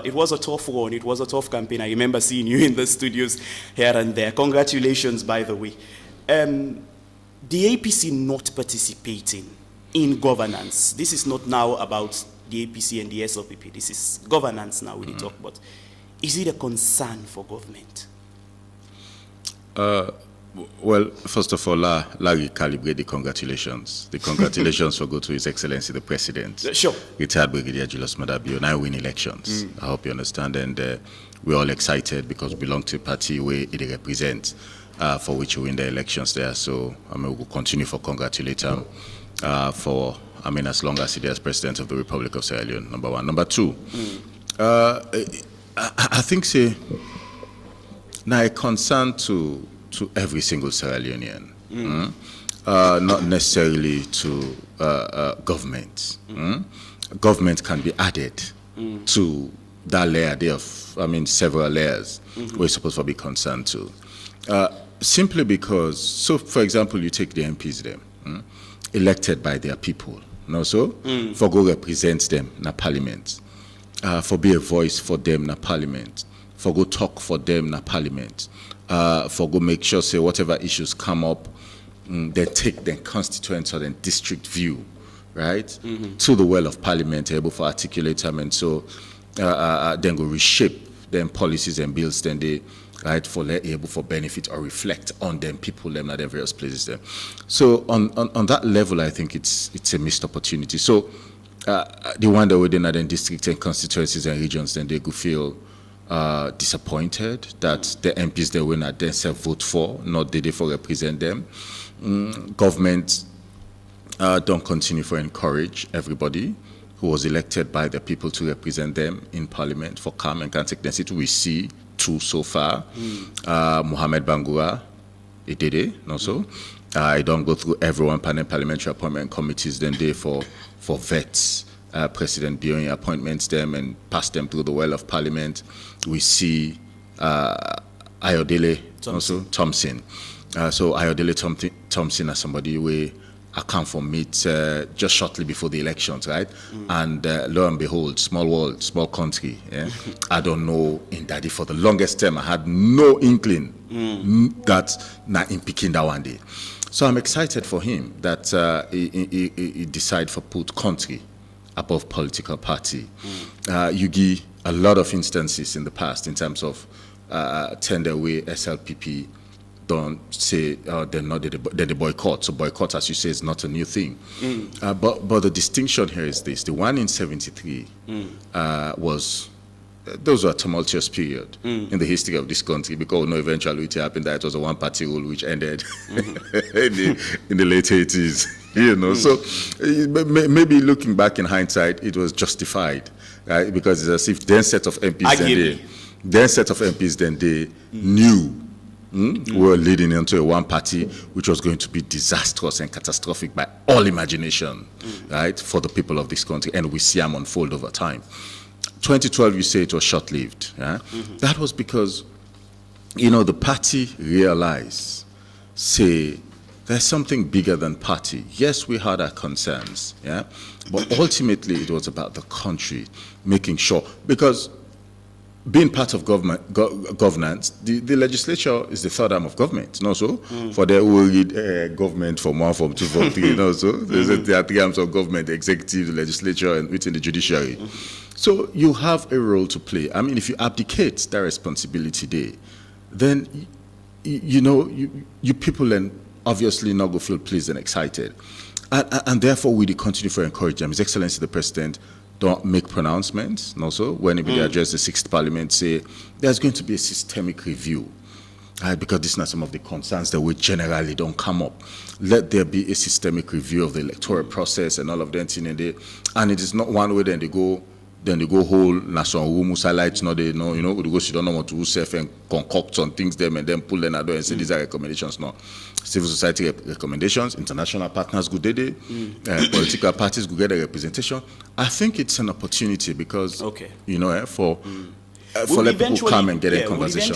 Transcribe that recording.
a tough one. It was a tough campaign. I remember seeing you in the studios here and there. Congratulations, by the way. The APC not participating in governance. This is not now about the APC and the SLPP. This is governance now we talk about. Is it a concern for government? Well, first of all, Larry calibrate the congratulations. The congratulations will go to His Excellency the President. Sure. Retired Brigadier Julius Madabio. Now win elections. I hope you understand. And we're all excited because we belong to a party where it represents, for which we win the elections there. So we'll continue to congratulate him for, as long as he is President of the Republic of Sierra Leone, number one. Number two, I think now a concern to every single Sierra Leonean, not necessarily to government. Government can be added to that layer there of, several layers we're supposed to be concerned to. Simply because, so for example, you take the MPs them, elected by their people, for go represent them in a parliament, for be a voice for them in a parliament, for go talk for them in a parliament, for go make sure, say, whatever issues come up, they take their constituents or their district view, right, to the well of parliament, able to articulate them, and so then go reshape them policies and bills, then they, right, for they're able for benefit or reflect on them, people them at their various places there. So on that level, I think it's a missed opportunity. So the one that within the districts and constituencies and regions, then they could feel disappointed that the MPs they win at themselves vote for, not did they for represent them. Government don't continue to encourage everybody who was elected by the people to represent them in parliament for come and can take the seat. We see two so far. Mohamed Bangura, he did it, also. I don't go through everyone parliamentary appointment committees then they for vets. President Bioing appointments them and pass them through the well of parliament. We see Ayodele Thompson. So Ayodele Thompson as somebody we account for meet just shortly before the elections, right? And lo and behold, small world, small country. Yeah? I don't know in Daddy for the longest time. I had no inkling that not in picking that one day. So I'm excited for him that he decided for put country above political party. You give a lot of instances in the past in terms of tender way SLPP don't say they're not the boycott. So boycott, as you say, is not a new thing. But the distinction here is this: the one in '73 was. Those were a tumultuous period in the history of this country because eventually it happened that it was a one-party rule which ended in the late 80s. So maybe looking back in hindsight, it was justified, right? Because it's as if then set of MPs then they knew were leading into a one-party which was going to be disastrous and catastrophic by all imagination, right, for the people of this country, and we see them unfold over time. 2012, you say it was short-lived. Yeah? That was because, the party realized, say, there's something bigger than party. Yes, we had our concerns, yeah, but ultimately it was about the country, making sure, because being part of governance, the legislature is the third arm of government, for the who read government from 1, from 2, from 3, there are three arms of government: the executive, the legislature, and within the judiciary. So you have a role to play. If you abdicate that responsibility there, then you people then obviously not go feel pleased and excited, and therefore we continue to encourage them. His Excellency the President don't make pronouncements. Also, when he address the 6th Parliament, say there's going to be a systemic review, because these are some of the concerns that we generally don't come up. Let there be a systemic review of the electoral process and all of that, and it is not one way. Then they go whole national room satellites. No, they know, we go sit down on what to self and concoct on things them and then pull them out and say these are recommendations. No, civil society recommendations, international partners go there, political parties go get a representation. I think it's an opportunity because for let people come and get a conversation.